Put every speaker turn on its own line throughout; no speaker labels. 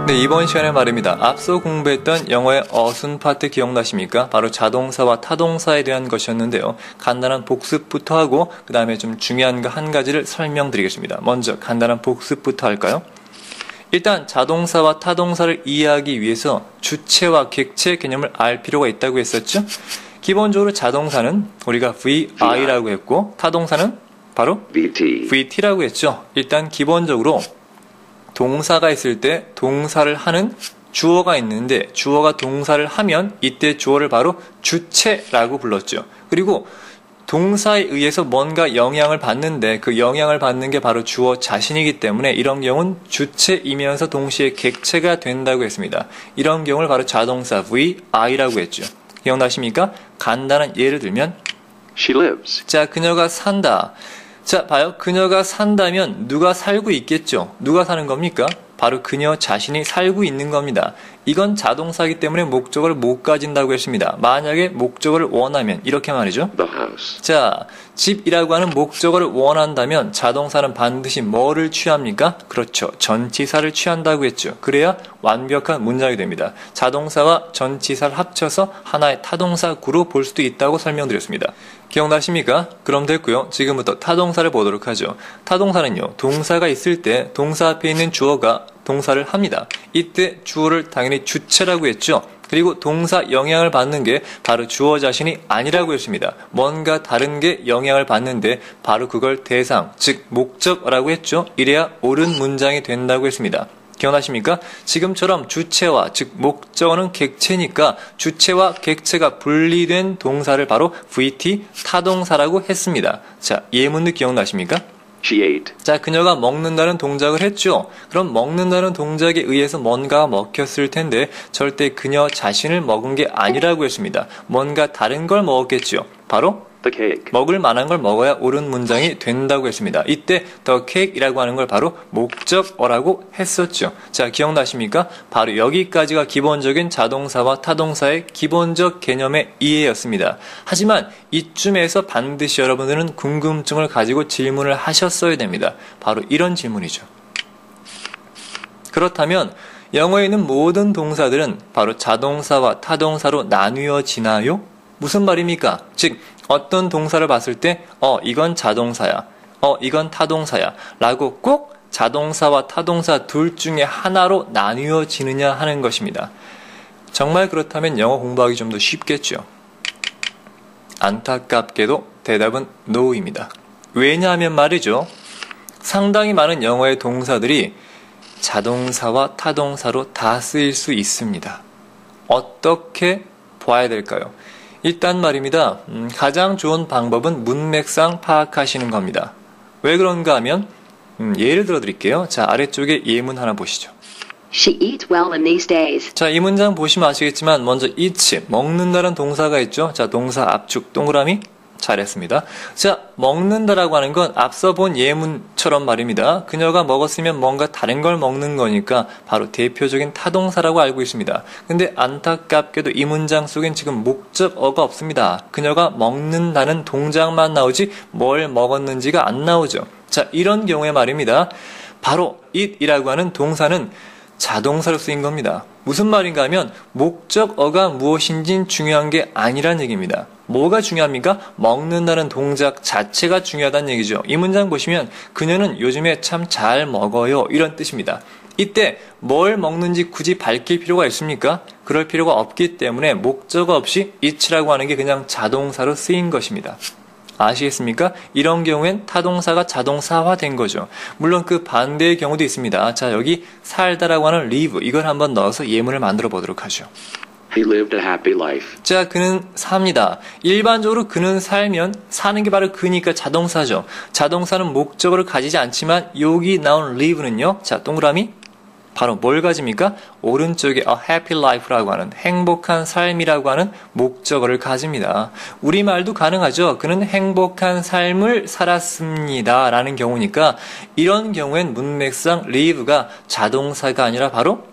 네, 이번 시간에 말입니다. 앞서 공부했던 영어의 어순 파트 기억나십니까? 바로 자동사와 타동사에 대한 것이었는데요. 간단한 복습부터 하고 그 다음에 좀 중요한 거 한 가지를 설명드리겠습니다. 먼저 간단한 복습부터 할까요? 일단 자동사와 타동사를 이해하기 위해서 주체와 객체 개념을 알 필요가 있다고 했었죠? 기본적으로 자동사는 우리가 VI라고 했고 타동사는 바로 VT라고 했죠. 일단 기본적으로 동사가 있을 때 동사를 하는 주어가 있는데 주어가 동사를 하면 이때 주어를 바로 주체라고 불렀죠. 그리고 동사에 의해서 뭔가 영향을 받는데 그 영향을 받는 게 바로 주어 자신이기 때문에 이런 경우는 주체이면서 동시에 객체가 된다고 했습니다. 이런 경우를 바로 자동사 VI라고 했죠. 기억나십니까? 간단한 예를 들면
She lives.
자, 그녀가 산다. 자, 봐요. 그녀가 산다면 누가 살고 있겠죠? 누가 사는 겁니까? 바로 그녀 자신이 살고 있는 겁니다. 이건 자동사이기 때문에 목적어를 못 가진다고 했습니다. 만약에 목적어를 원하면 이렇게 말이죠.
The house.
자, 집이라고 하는 목적어를 원한다면 자동사는 반드시 뭐를 취합니까? 그렇죠. 전치사를 취한다고 했죠. 그래야 완벽한 문장이 됩니다. 자동사와 전치사를 합쳐서 하나의 타동사구로 볼 수도 있다고 설명드렸습니다. 기억나십니까? 그럼 됐고요. 지금부터 타동사를 보도록 하죠. 타동사는요. 동사가 있을 때 동사 앞에 있는 주어가 동사를 합니다. 이때 주어를 당연히 주체라고 했죠. 그리고 동사 영향을 받는 게 바로 주어 자신이 아니라고 했습니다. 뭔가 다른 게 영향을 받는데 바로 그걸 대상, 즉 목적어라고 했죠. 이래야 옳은 문장이 된다고 했습니다. 기억나십니까? 지금처럼 주체와 즉 목적어는 객체니까 주체와 객체가 분리된 동사를 바로 VT 타동사라고 했습니다. 자, 예문도 기억나십니까?
She ate.
자, 그녀가 먹는다는 동작을 했죠. 그럼 먹는다는 동작에 의해서 뭔가가 먹혔을 텐데 절대 그녀 자신을 먹은 게 아니라고 했습니다. 뭔가 다른 걸 먹었겠죠. 바로
The cake.
먹을 만한 걸 먹어야 옳은 문장이 된다고 했습니다. 이때 the cake이라고 하는 걸 바로 목적어라고 했었죠. 자, 기억나십니까? 바로 여기까지가 기본적인 자동사와 타동사의 기본적 개념의 이해였습니다. 하지만 이쯤에서 반드시 여러분들은 궁금증을 가지고 질문을 하셨어야 됩니다. 바로 이런 질문이죠. 그렇다면 영어에 있는 모든 동사들은 바로 자동사와 타동사로 나뉘어지나요? 무슨 말입니까? 즉 어떤 동사를 봤을 때 이건 자동사야, 이건 타동사야 라고 꼭 자동사와 타동사 둘 중에 하나로 나뉘어지느냐 하는 것입니다. 정말 그렇다면 영어 공부하기 좀 더 쉽겠죠. 안타깝게도 대답은 NO입니다. 왜냐하면 말이죠. 상당히 많은 영어의 동사들이 자동사와 타동사로 다 쓰일 수 있습니다. 어떻게 봐야 될까요? 일단 말입니다. 가장 좋은 방법은 문맥상 파악하시는 겁니다. 왜 그런가 하면 예를 들어 드릴게요. 자, 아래쪽에 예문 하나 보시죠.
She eats well in these days.
자, 이 문장 보시면 아시겠지만 먼저 eat, 먹는다는 동사가 있죠. 자, 동사 압축 동그라미 잘했습니다. 자, 먹는다라고 하는 건 앞서 본 예문처럼 말입니다. 그녀가 먹었으면 뭔가 다른 걸 먹는 거니까 바로 대표적인 타동사라고 알고 있습니다. 근데 안타깝게도 이 문장 속엔 지금 목적어가 없습니다. 그녀가 먹는다는 동작만 나오지 뭘 먹었는지가 안 나오죠. 자, 이런 경우에 말입니다. 바로 eat이라고 하는 동사는 자동사로 쓰인 겁니다. 무슨 말인가 하면 목적어가 무엇인지 중요한 게 아니란 얘기입니다. 뭐가 중요합니까? 먹는다는 동작 자체가 중요하다는 얘기죠. 이 문장 보시면 그녀는 요즘에 참 잘 먹어요 이런 뜻입니다. 이때 뭘 먹는지 굳이 밝힐 필요가 있습니까? 그럴 필요가 없기 때문에 목적어 없이 eat라고 하는 게 그냥 자동사로 쓰인 것입니다. 아시겠습니까? 이런 경우엔 타동사가 자동사화된 거죠. 물론 그 반대의 경우도 있습니다. 자, 여기 살다라고 하는 live 이걸 한번 넣어서 예문을 만들어 보도록 하죠.
He lived a happy life.
자, 그는 삽니다. 일반적으로 그는 살면 사는 게 바로 그니까 자동사죠. 자동사는 목적어를 가지지 않지만 여기 나온 live는요. 자, 동그라미 바로 뭘 가집니까? 오른쪽에 a happy life라고 하는 행복한 삶이라고 하는 목적어를 가집니다. 우리말도 가능하죠. 그는 행복한 삶을 살았습니다 라는 경우니까 이런 경우엔 문맥상 live가 자동사가 아니라 바로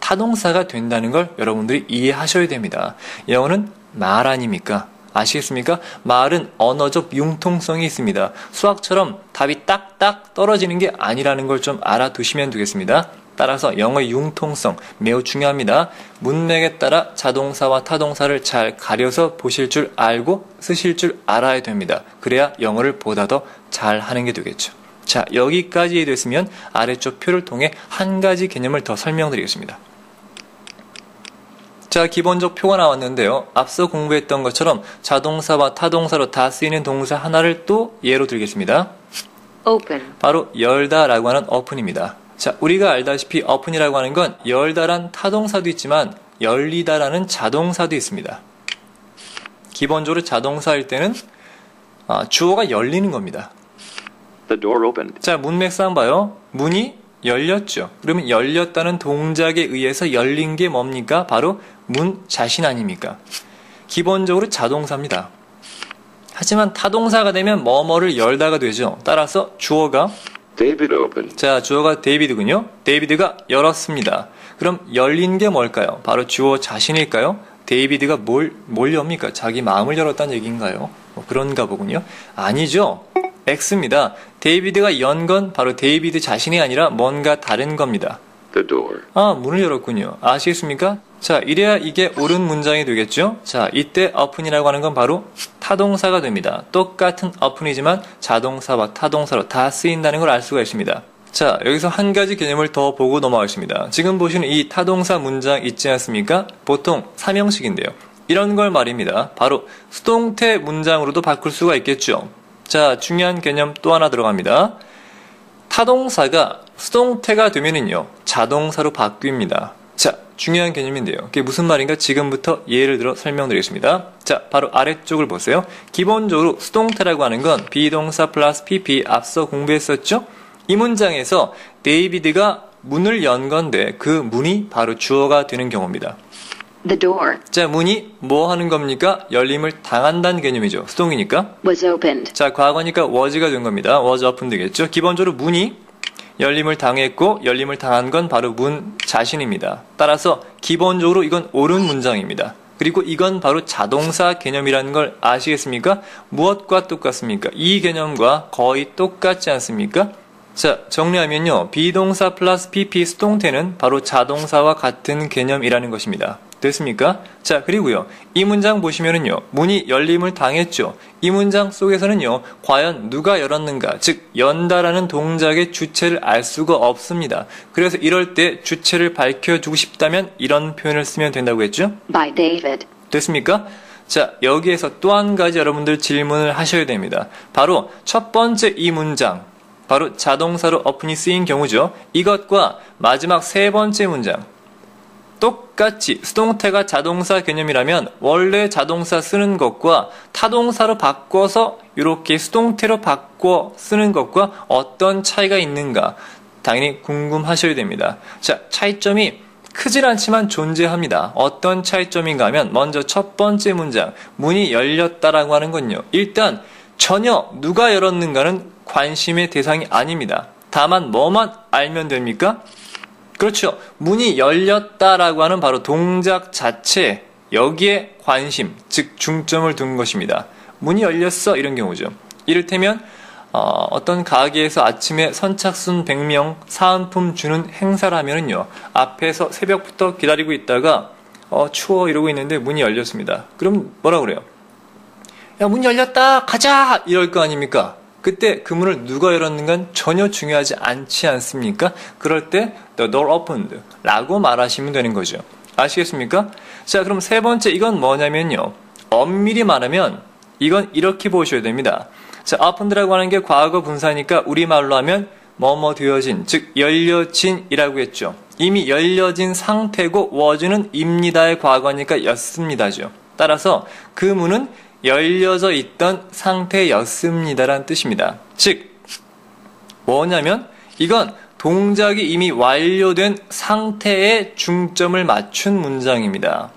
타동사가 된다는 걸 여러분들이 이해하셔야 됩니다. 영어는 말 아닙니까? 아시겠습니까? 말은 언어적 융통성이 있습니다. 수학처럼 답이 딱딱 떨어지는 게 아니라는 걸 좀 알아두시면 되겠습니다. 따라서 영어의 융통성 매우 중요합니다. 문맥에 따라 자동사와 타동사를 잘 가려서 보실 줄 알고 쓰실 줄 알아야 됩니다. 그래야 영어를 보다 더 잘하는 게 되겠죠. 자, 여기까지 됐으면 아래쪽 표를 통해 한 가지 개념을 더 설명드리겠습니다. 자, 기본적 표가 나왔는데요. 앞서 공부했던 것처럼 자동사와 타동사로 다 쓰이는 동사 하나를 또 예로 들겠습니다.
Open.
바로 열다라고 하는 open입니다. 자, 우리가 알다시피 open이라고 하는 건 열다란 타동사도 있지만 열리다라는 자동사도 있습니다. 기본적으로 자동사일 때는 주어가 열리는 겁니다.
The door opened.
자, 문맥상 봐요. 문이 열렸죠. 그러면 열렸다는 동작에 의해서 열린 게 뭡니까? 바로 문 자신 아닙니까? 기본적으로 자동사입니다. 하지만 타동사가 되면 뭐뭐를 열다가 되죠. 따라서 주어가
David opened.
자, 주어가 데이비드군요. 데이비드가 열었습니다. 그럼 열린 게 뭘까요? 바로 주어 자신일까요? 데이비드가 뭘 엽니까? 자기 마음을 열었다는 얘기인가요? 그런가 보군요. 아니죠. X입니다. 데이비드가 연 건 바로 데이비드 자신이 아니라 뭔가 다른 겁니다.
The door.
문을 열었군요. 아시겠습니까? 자, 이래야 이게 옳은 문장이 되겠죠? 자, 이때 open이라고 하는 건 바로 타동사가 됩니다. 똑같은 open이지만 자동사와 타동사로 다 쓰인다는 걸 알 수가 있습니다. 자, 여기서 한 가지 개념을 더 보고 넘어가겠습니다. 지금 보시는 이 타동사 문장 있지 않습니까? 보통 3형식인데요. 이런 걸 말입니다. 바로 수동태 문장으로도 바꿀 수가 있겠죠. 자, 중요한 개념 또 하나 들어갑니다. 타동사가 수동태가 되면은요, 자동사로 바뀝니다. 자, 중요한 개념인데요. 그게 무슨 말인가 지금부터 예를 들어 설명드리겠습니다. 자, 바로 아래쪽을 보세요. 기본적으로 수동태라고 하는 건 비동사 플러스 PP 앞서 공부했었죠? 이 문장에서 데이비드가 문을 연 건데 그 문이 바로 주어가 되는 경우입니다.
The door
자, 문이 뭐 하는 겁니까? 열림을 당한다는 개념이죠. 수동이니까.
was opened.
자, 과거니까 was가 된 겁니다. was open 되겠죠. 기본적으로 문이 열림을 당했고 열림을 당한 건 바로 문 자신입니다. 따라서 기본적으로 이건 옳은 문장입니다. 그리고 이건 바로 자동사 개념이라는 걸 아시겠습니까? 무엇과 똑같습니까? 이 개념과 거의 똑같지 않습니까? 자, 정리하면요. 비동사 플러스 PP 수동태는 바로 자동사와 같은 개념이라는 것입니다. 됐습니까? 자, 그리고요. 이 문장 보시면은요. 문이 열림을 당했죠. 이 문장 속에서는요. 과연 누가 열었는가? 즉, 연다라는 동작의 주체를 알 수가 없습니다. 그래서 이럴 때 주체를 밝혀주고 싶다면 이런 표현을 쓰면 된다고 했죠?
By David.
됐습니까? 자, 여기에서 또 한 가지 여러분들 질문을 하셔야 됩니다. 바로 첫 번째 이 문장. 바로 자동사로 open이 쓰인 경우죠. 이것과 마지막 세 번째 문장. 똑같이 수동태가 자동사 개념이라면 원래 자동사 쓰는 것과 타동사로 바꿔서 이렇게 수동태로 바꿔 쓰는 것과 어떤 차이가 있는가 당연히 궁금하셔야 됩니다. 자, 차이점이 크진 않지만 존재합니다. 어떤 차이점인가 하면 먼저 첫 번째 문장 문이 열렸다라고 하는 건요. 일단 전혀 누가 열었는가는 관심의 대상이 아닙니다. 다만 뭐만 알면 됩니까? 그렇죠. 문이 열렸다라고 하는 바로 동작 자체, 여기에 관심, 즉 중점을 둔 것입니다. 문이 열렸어 이런 경우죠. 이를테면 어떤 가게에서 아침에 선착순 100명 사은품 주는 행사를 하면은요. 앞에서 새벽부터 기다리고 있다가 추워 이러고 있는데 문이 열렸습니다. 그럼 뭐라 그래요? 야, 문 열렸다 가자 이럴 거 아닙니까? 그때 그 문을 누가 열었는가는 전혀 중요하지 않지 않습니까? 그럴 때 the door opened 라고 말하시면 되는 거죠. 아시겠습니까? 자, 그럼 세 번째 이건 뭐냐면요. 엄밀히 말하면 이건 이렇게 보셔야 됩니다. 자, opened라고 하는 게 과거 분사니까 우리말로 하면 뭐뭐 되어진, 즉 열려진이라고 했죠. 이미 열려진 상태고 was는 입니다의 과거니까 였습니다죠. 따라서 그 문은 열려져 있던 상태였습니다라는 뜻입니다. 즉 뭐냐면 이건 동작이 이미 완료된 상태에 중점을 맞춘 문장입니다.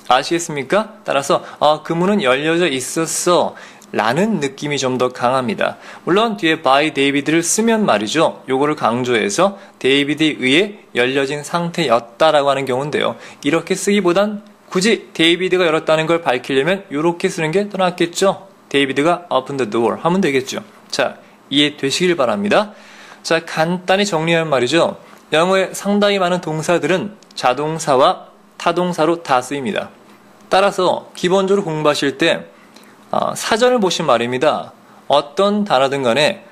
아시겠습니까? 따라서 그 문은 열려져 있었어 라는 느낌이 좀 더 강합니다. 물론 뒤에 by David를 쓰면 말이죠. 요거를 강조해서 데이비드에 의해 열려진 상태였다라고 하는 경우인데요. 이렇게 쓰기보단 굳이 데이비드가 열었다는 걸 밝히려면 이렇게 쓰는 게 더 낫겠죠. 데이비드가 open the door 하면 되겠죠. 자, 이해되시길 바랍니다. 자, 간단히 정리하면 말이죠. 영어에 상당히 많은 동사들은 자동사와 타동사로 다 쓰입니다. 따라서 기본적으로 공부하실 때 사전을 보신 말입니다. 어떤 단어든 간에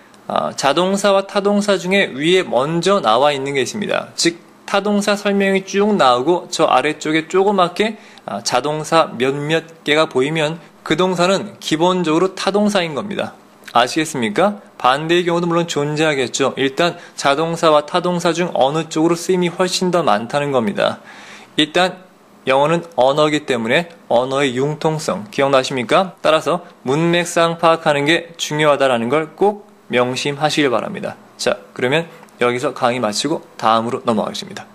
자동사와 타동사 중에 위에 먼저 나와 있는 게 있습니다. 즉 타동사 설명이 쭉 나오고 저 아래쪽에 조그맣게 자동사 몇몇 개가 보이면 그 동사는 기본적으로 타동사인 겁니다. 아시겠습니까? 반대의 경우도 물론 존재하겠죠. 일단 자동사와 타동사 중 어느 쪽으로 쓰임이 훨씬 더 많다는 겁니다. 일단 영어는 언어이기 때문에 언어의 융통성 기억나십니까? 따라서 문맥상 파악하는 게 중요하다는 걸 꼭 명심하시길 바랍니다. 자, 그러면 여기서 강의 마치고 다음으로 넘어가겠습니다.